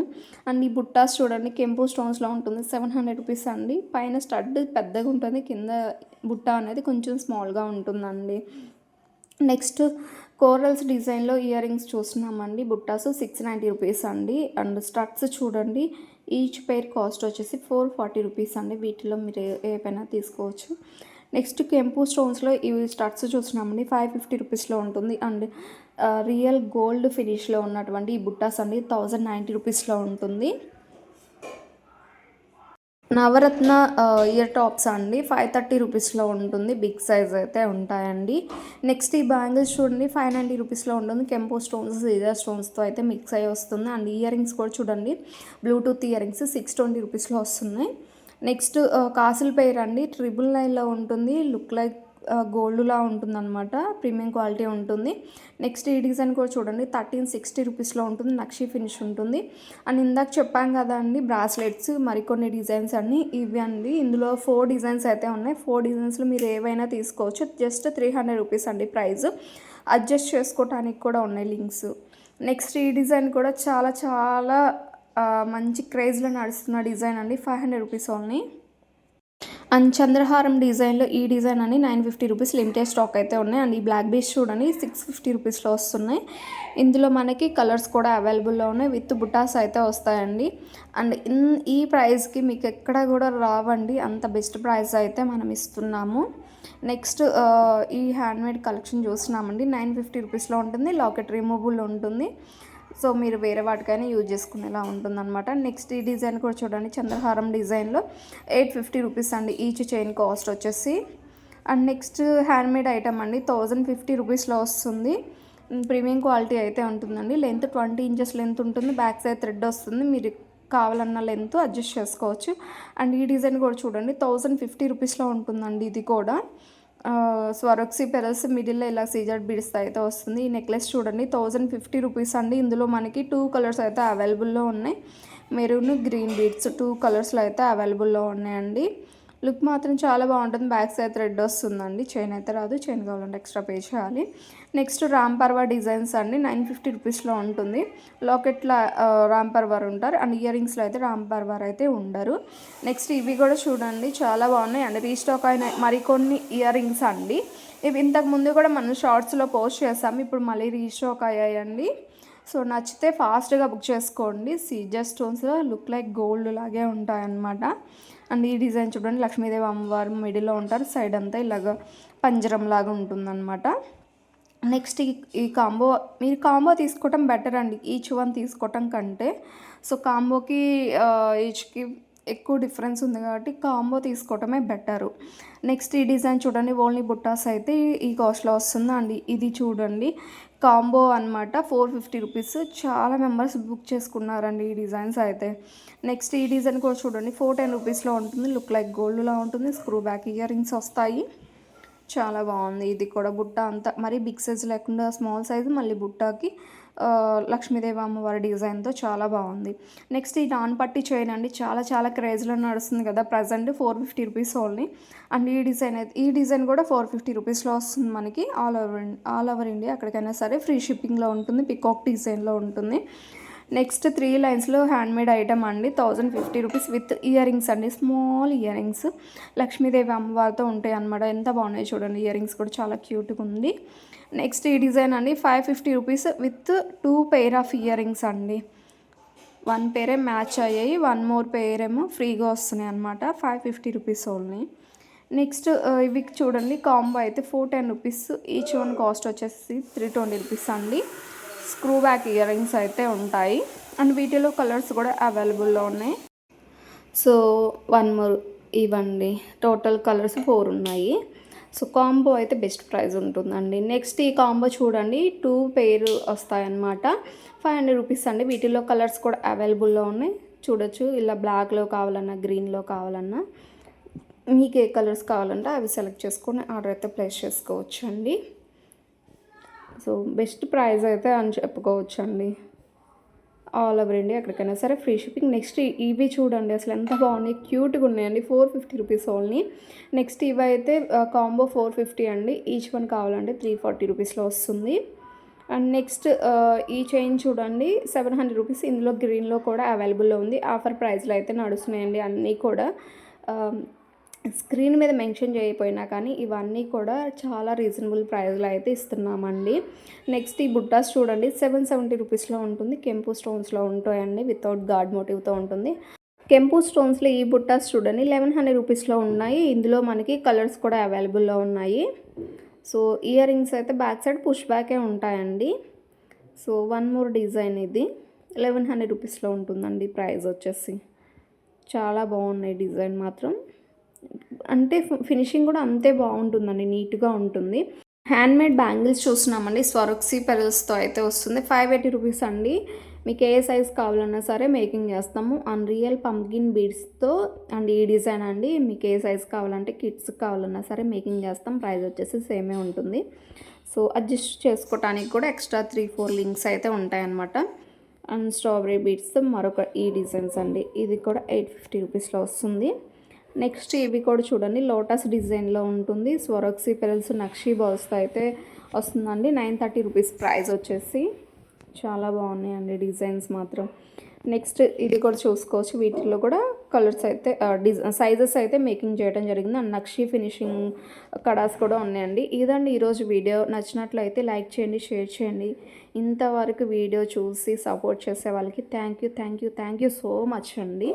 అండ్ ఈ బుట్టాస్ చూడండి కెంపు స్టోన్స్లో ఉంటుంది. 700 రూపీస్ అండి. పైన స్టడ్ పెద్దగా ఉంటుంది. కింద బుట్ట అనేది కొంచెం స్మాల్గా ఉంటుందండి. నెక్స్ట్ కోరల్స్ డిజైన్లో ఇయర్ రింగ్స్ చూస్తున్నామండి. బుట్టాస్ 690 రూపీస్ అండి. అండ్ స్టడ్స్ చూడండి. ఈచ్ పేర్ కాస్ట్ వచ్చేసి 440 రూపీస్ అండి. వీటిలో మీరు ఏవైనా తీసుకోవచ్చు. నెక్స్ట్ కెంపు స్టోన్స్లో ఇవి స్టడ్స్ చూస్తున్నామండి. 550 రూపీస్లో ఉంటుంది. అండ్ రియల్ గోల్డ్ ఫినిష్లో ఉన్నటువంటి ఈ బుట్టాస్ అండి 1090 రూపీస్లో ఉంటుంది. నవరత్న ఇయర్ టాప్స్ అండి 530 రూపీస్లో ఉంటుంది. బిగ్ సైజ్ అయితే ఉంటాయండి. నెక్స్ట్ ఈ బ్యాంగిల్స్ చూడండి 590 రూపీస్లో ఉంటుంది. కెంపో స్టోన్స్ సీజర్ స్టోన్స్తో అయితే మిక్స్ అయ్యి వస్తుంది. అండ్ ఇయర్ రింగ్స్ కూడా చూడండి బ్లూటూత్ ఇయర్ రింగ్స్ 620 రూపీస్లో వస్తున్నాయి. నెక్స్ట్ కాసుల పేర్ అండి 999లో ఉంటుంది. లుక్ లైక్ గోల్డ్లా ఉంటుందన్నమాట. ప్రీమియం క్వాలిటీ ఉంటుంది. నెక్స్ట్ ఈ డిజైన్ కూడా చూడండి 1360 రూపీస్లో ఉంటుంది. నక్షి ఫినిష్ ఉంటుంది. అండ్ ఇందాక చెప్పాం కదా అండి బ్రాస్లెట్స్ మరికొన్ని డిజైన్స్ అన్నీ ఇవి అండి. ఇందులో 4 డిజైన్స్ అయితే ఉన్నాయి. 4 డిజైన్స్లో మీరు ఏవైనా తీసుకోవచ్చు. జస్ట్ 300 రూపీస్ అండి ప్రైస్. అడ్జస్ట్ చేసుకోవటానికి కూడా ఉన్నాయి లింక్స్. నెక్స్ట్ ఈ డిజైన్ కూడా చాలా చాలా మంచి క్రేజ్లో నడుస్తున్న డిజైన్ అండి. 500 రూపీస్ ఓన్లీ. అండ్ చంద్రహారం డిజైన్లో ఈ డిజైన్ అని 950 రూపీస్ లిమిటెడ్ స్టాక్ అయితే ఉన్నాయి. అండ్ ఈ బ్లాక్ బీచ్ చూడండి 650 రూపీస్లో వస్తున్నాయి. ఇందులో మనకి కలర్స్ కూడా అవైలబుల్లో ఉన్నాయి. విత్ బుటాస్ అయితే వస్తాయండి. అండ్ ఈ ప్రైస్కి మీకు ఎక్కడ కూడా రావండి. అంత బెస్ట్ ప్రైస్ అయితే మనం ఇస్తున్నాము. నెక్స్ట్ ఈ హ్యాండ్మేడ్ కలెక్షన్ చూస్తున్నామండి. 950 రూపీస్లో ఉంటుంది. లాకెట్ రిమూవబుల్ ఉంటుంది. సో మీరు వేరే వాటికైనా యూజ్ చేసుకునేలా ఉంటుందన్నమాట. నెక్స్ట్ ఈ డిజైన్ కూడా చూడండి చంద్రహారం డిజైన్లో 850 రూపీస్ అండి. ఈచ్ చైన్ కాస్ట్ వచ్చేసి అండ్ నెక్స్ట్ హ్యాండ్మేడ్ ఐటమ్ అండి, 1050 రూపీస్లో వస్తుంది. ప్రీమియం క్వాలిటీ అయితే ఉంటుందండి. లెంత్ 20 ఇంచెస్ లెంత్ ఉంటుంది. బ్యాక్ సైడ్ థ్రెడ్ వస్తుంది. మీరు కావాలన్న లెంత్ అడ్జస్ట్ చేసుకోవచ్చు. అండ్ ఈ డిజైన్ కూడా చూడండి 1050 రూపీస్లో ఉంటుందండి. ఇది కూడా స్వరక్సీ పెరల్స్ మిడిల్లో ఇలా సీజర్ బీడ్స్ అయితే వస్తుంది. ఈ నెక్లెస్ చూడండి 1050 రూపీస్ అండి. ఇందులో మనకి 2 కలర్స్ అయితే అవైలబుల్లో ఉన్నాయి. మెరూన్, గ్రీన్ బీడ్స్ 2 కలర్స్లో అయితే అవైలబుల్లో ఉన్నాయండి. లుక్ మాత్రం చాలా బాగుంటుంది. బ్యాక్ సైడ్ థ్రెడ్ వస్తుందండి. చైన్ అయితే రాదు. చైన్ కావాలంటే ఎక్స్ట్రా పే చేయాలి. నెక్స్ట్ రామ్ పర్వా డిజైన్స్ అండి, 950 రూపీస్లో ఉంటుంది. లాకెట్లో రామ్ పర్వార్ ఉంటారు. అండ్ ఇయర్ రింగ్స్లో అయితే రామ్ పర్వార్ అయితే ఉండరు. నెక్స్ట్ ఇవి కూడా చూడండి చాలా బాగున్నాయి అండి. రీస్టాక్ అయిన మరికొన్ని ఇయర్ రింగ్స్ అండి. ఇవి ఇంతకు ముందు కూడా మనం షార్ట్స్లో పోస్ట్ చేసాము. ఇప్పుడు మళ్ళీ రీస్టాక్ అయ్యాయండి. సో నచ్చితే ఫాస్ట్గా బుక్ చేసుకోండి. సీజర్ స్టోన్స్లో లుక్ లైక్ గోల్డ్ లాగే ఉంటాయన్నమాట. అండ్ ఈ డిజైన్ చూడండి, లక్ష్మీదేవి అమ్మవారు మిడిల్లో ఉంటారు. సైడ్ అంతా ఇలాగ పంజరం లాగా ఉంటుందన్నమాట. నెక్స్ట్ ఈ కాంబో, మీరు కాంబో తీసుకోవటం బెటర్ అండి ఈచ్ వన్ తీసుకోవటం కంటే. సో కాంబోకి ఈచ్కి ఎక్కువ డిఫరెన్స్ ఉంది కాబట్టి కాంబో తీసుకోవటమే బెటరు. నెక్స్ట్ ఈ డిజైన్ చూడండి, ఓన్లీ బుట్టాస్ అయితే ఈ కాస్ట్లో వస్తుంది అండి. ఇది చూడండి కాంబో అనమాట, 450 రూపీస్. చాలా మెంబర్స్ బుక్ చేసుకున్నారండి ఈ డిజైన్స్ అయితే. నెక్స్ట్ ఈ డిజైన్ కూడా చూడండి 410 రూపీస్లో ఉంటుంది. లుక్ లైక్ గోల్డ్లా ఉంటుంది. స్క్రూ బ్యాక్ ఇయర్ రింగ్స్ వస్తాయి. చాలా బాగుంది. ఇది కూడా బుట్ట అంతా మరి బిగ్ సైజ్ లేకుండా స్మాల్ సైజు, మళ్ళీ బుట్టాకి లక్ష్మీదేవి అమ్మవారి డిజైన్తో చాలా బాగుంది. నెక్స్ట్ ఈ నాన్ పట్టి చైన్ అండి, చాలా క్రేజ్లో నడుస్తుంది కదా ప్రజెంట్. 450 rupees only. అండ్ ఈ డిజైన్ కూడా 450 రూపీస్లో వస్తుంది మనకి. ఆల్ ఓవర్ ఇండియా ఎక్కడికైనా సరే ఫ్రీ షిప్పింగ్లో ఉంటుంది. పికాక్ డిజైన్లో ఉంటుంది. నెక్స్ట్ 3 లైన్స్లో హ్యాండ్మేడ్ ఐటమ్ అండి, 1050 రూపీస్ విత్ ఇయర్ రింగ్స్ అండి. స్మాల్ ఇయర్ రింగ్స్ లక్ష్మీదేవి అమ్మవారితో ఉంటాయి అనమాట. ఎంత బాగున్నాయి చూడండి. ఇయర్ రింగ్స్ కూడా చాలా క్యూట్గా ఉంది. నెక్స్ట్ ఈ డిజైన్ అండి 550 rupees with 2 pair of ear rings అండి. 1 పేరే మ్యాచ్ అయ్యాయి, 1 మోర్ పేర్ ఏమో ఫ్రీగా వస్తున్నాయి అనమాట. 550 రూపీస్ ఓన్లీ. నెక్స్ట్ ఇవి చూడండి కాంబో అయితే 410 రూపీస్. ఈచ్ వన్ కాస్ట్ వచ్చేసి 320 రూపీస్ అండి. స్క్రూ బ్యాక్ ఇయర్ రింగ్స్ అయితే ఉంటాయి. అండ్ వీటిలో కలర్స్ కూడా అవైలబుల్లో ఉన్నాయి. సో 1 మోర్ ఇవ్వండి. టోటల్ కలర్స్ 4 ఉన్నాయి. సో కాంబో అయితే బెస్ట్ ప్రైస్ ఉంటుందండి. నెక్స్ట్ ఈ కాంబో చూడండి 2 పేరు వస్తాయన్నమాట. 500 రూపీస్ అండి. వీటిలో కలర్స్ కూడా అవైలబుల్లో ఉన్నాయి. చూడొచ్చు, ఇలా బ్లాక్లో కావాలన్నా, గ్రీన్లో కావాలన్నా, మీకు ఏ కలర్స్ కావాలంటే అవి సెలెక్ట్ చేసుకొని ఆర్డర్ అయితే ప్లేస్ చేసుకోవచ్చు అండి. సో బెస్ట్ ప్రైస్ అయితే అని చెప్పుకోవచ్చు అండి. ఆల్ ఓవర్ ఇండియా ఎక్కడికైనా సరే ఫ్రీ షిప్పింగ్. నెక్స్ట్ ఇవి చూడండి అసలు ఎంత బాగున్నాయి, క్యూట్గా ఉన్నాయండి. 450 రూపీస్ ఓన్లీ. నెక్స్ట్ ఇవి అయితే కాంబో 450 అండి. ఈచ్ వన్ కావాలంటే 340 రూపీస్లో వస్తుంది. అండ్ నెక్స్ట్ ఈ చైన్ చూడండి 700 రూపీస్. ఇందులో గ్రీన్లో కూడా అవైలబుల్లో ఉంది. ఆఫర్ ప్రైస్లో అయితే నడుస్తున్నాయండి అన్నీ కూడా. స్క్రీన్ మీద మెన్షన్ చేయకపోయినా కానీ ఇవన్నీ కూడా చాలా రీజనబుల్ ప్రైస్లో అయితే ఇస్తున్నామండి. నెక్స్ట్ ఈ బుట్టాస్ చూడండి 770 రూపీస్లో ఉంటుంది. కెంపు స్టోన్స్లో ఉంటాయండి. వితౌట్ గాడ్ మోటివ్తో ఉంటుంది. కెంపు స్టోన్స్లో ఈ బుట్టాస్ చూడండి 1100 రూపీస్లో ఉన్నాయి. ఇందులో మనకి కలర్స్ కూడా అవైలబుల్లో ఉన్నాయి. సో ఇయర్ రింగ్స్ అయితే బ్యాక్ సైడ్ పుష్ బ్యాకే ఉంటాయండి. సో 1 మోర్ డిజైన్ ఇది 1100 రూపీస్లో ఉంటుందండి. ప్రైస్ వచ్చేసి చాలా బాగున్నాయి డిజైన్ మాత్రం. అంటే ఫినిషింగ్ కూడా అంతే బాగుంటుందండి, నీట్గా ఉంటుంది. హ్యాండ్మేడ్ బ్యాంగిల్స్ చూస్తున్నామండి. స్వరక్సీ పెరల్స్తో అయితే వస్తుంది. 580 రూపీస్ అండి. మీకు ఏ సైజ్ కావాలన్నా సరే మేకింగ్ చేస్తాము. అండ్ రియల్ పంప్కిన్ బీడ్స్తో అండ్ ఈ డిజైన్ అండి. మీకు ఏ సైజ్ కావాలంటే కిడ్స్ కావాలన్నా సరే మేకింగ్ చేస్తాం. ప్రైస్ వచ్చేసి సేమే ఉంటుంది. సో అడ్జస్ట్ చేసుకోవడానికి కూడా ఎక్స్ట్రా 3-4 లింక్స్ అయితే ఉంటాయన్నమాట. అండ్ స్ట్రాబెరీ బీడ్స్ మరొక ఈ డిజైన్స్ అండి. ఇది కూడా 850 రూపీస్లో వస్తుంది. నెక్స్ట్ ఇవి కూడా చూడండి లోటస్ డిజైన్లో ఉంటుంది. స్వరక్సీ పెరల్స్ నక్షీ బాల్స్తో అయితే వస్తుందండి. 930 రూపీస్ ప్రైస్ వచ్చేసి. చాలా బాగున్నాయండి డిజైన్స్ మాత్రం. నెక్స్ట్ ఇది కూడా చూసుకోవచ్చు. వీటిల్లో కూడా కలర్స్ అయితే సైజెస్ అయితే మేకింగ్ చేయడం జరిగింది. అండ్ నక్షీ ఫినిషింగ్ కడాస్ కూడా ఉన్నాయండి. ఇదండి ఈరోజు వీడియో. నచ్చినట్లయితే లైక్ చేయండి, షేర్ చేయండి. ఇంతవరకు వీడియో చూసి సపోర్ట్ చేసే వాళ్ళకి థ్యాంక్ యూ సో మచ్ అండి.